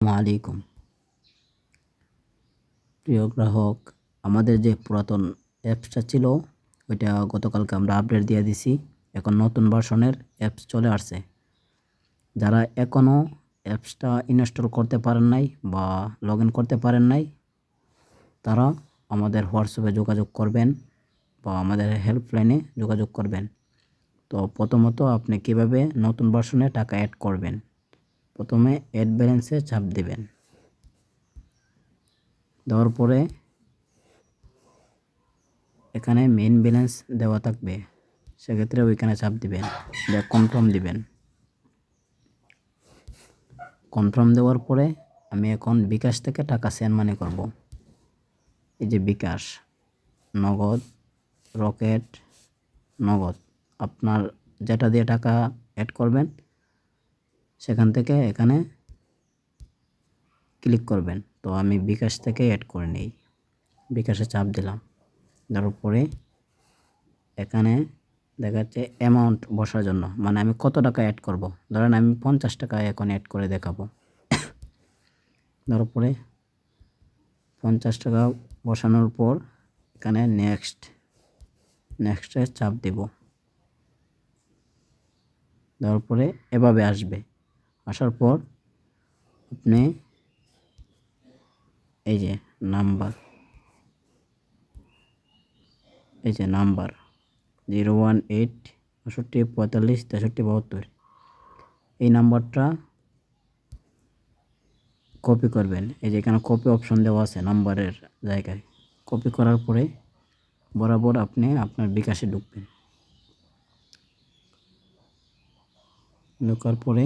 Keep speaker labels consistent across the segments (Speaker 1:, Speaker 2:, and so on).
Speaker 1: আসসালামু আলাইকুম প্রিয় গ্রাহক, আমাদের যে পুরাতন অ্যাপসটা ছিল ওইটা গতকালকে আমরা আপডেট দিয়ে দিছি। এখন নতুন ভার্সনের অ্যাপস চলে আসছে। যারা এখনও অ্যাপসটা ইনস্টল করতে পারেন নাই বা লগ ইন করতে পারেন নাই, তারা আমাদের হোয়াটসঅ্যাপে যোগাযোগ করবেন বা আমাদের হেল্পলাইনে যোগাযোগ করবেন। তো প্রথমত আপনি কিভাবে নতুন ভার্সনে টাকা অ্যাড করবেন, প্রথমে অ্যাড ব্যালেন্সে চাপ দিবেন। দেওয়ার পরে এখানে মেইন ব্যালেন্স দেওয়া থাকবে, সেক্ষেত্রে ওইখানে চাপ দিবেন, দিয়ে কনফার্ম দিবেন। কনফার্ম দেওয়ার পরে আমি এখন বিকাশ থেকে টাকা সেন্ড মানি করব। এই যে বিকাশ, নগদ, রকেট, নগদ, আপনার যেটা দিয়ে টাকা অ্যাড করবেন সেখান থেকে এখানে ক্লিক করবেন। তো আমি বিকাশ থেকে অ্যাড করে নিই, বিকাশে চাপ দিলাম। দেওয়ার পরে এখানে দেখা যাচ্ছে অ্যামাউন্ট বসার জন্য, মানে আমি কত টাকা অ্যাড করব। ধরেন আমি 50 টাকা এখন অ্যাড করে দেখাবো। দেওয়ার পরে 50 টাকা বসানোর পর এখানে নেক্সটে চাপ দেব। দেওয়ার পরে এভাবে আসবে। আসার পর আপনি এই যে নাম্বার 018 65 45 63 72, এই নাম্বারটা কপি করবেন। এই যে এখানে কপি অপশন দেওয়া আছে নাম্বারের জায়গায়। কপি করার পরে বরাবর আপনি আপনার বিকাশে ঢুকবেন। ঢোকার পরে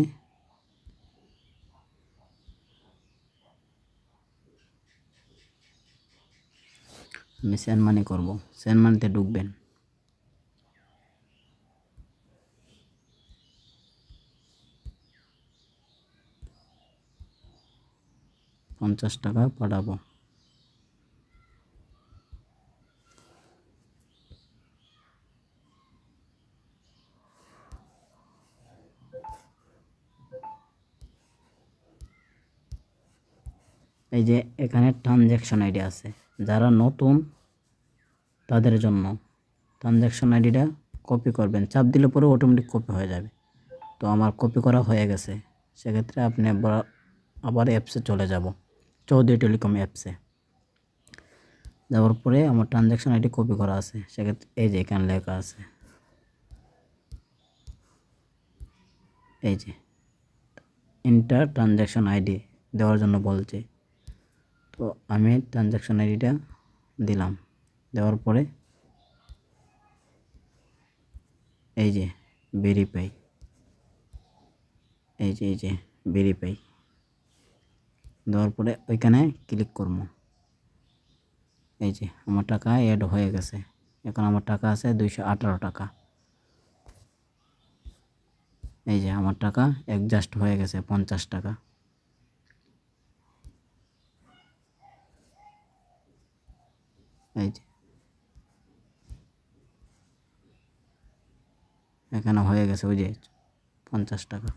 Speaker 1: আমি সেন্ড মানি করব। সেন্ড মানিতে ঢুকবেন। পঞ্চাশ টাকা পাঠাবো। এই যে এখানে ট্রানজ্যাকশন আইডি আছে, যারা নতুন তাদের জন্য ট্রানজ্যাকশন আইডিটা কপি করবেন। চাপ দিলে পরে অটোমেটিক কপি হয়ে যাবে। তো আমার কপি করা হয়ে গেছে। সেক্ষেত্রে আপনি আবার অ্যাপসে চলে যাব, চৌধুরী টেলিকম অ্যাপসে। যাওয়ার পরে আমার ট্রানজ্যাকশন আইডি কপি করা আছে, সেক্ষেত্রে এই যে এখানে লেখা আছে, এই যে এন্টার ট্রানজ্যাকশন আইডি দেওয়ার জন্য বলছে। তো আমি ট্রানজ্যাকশন আইডিটা দিলাম। দেওয়ার পরে এই যে ভেরিফাই, এই যে ভেরিফাই দেওয়ার পরে ওইখানে ক্লিক করব। এই যে আমার টাকা অ্যাড হয়ে গেছে। এখন আমার টাকা আছে 218 টাকা। এই যে আমার টাকা অ্যাডজাস্ট হয়ে গেছে 50 টাকা। এই যে এখানে হয়ে গেছে ওই যে 50 টাকা।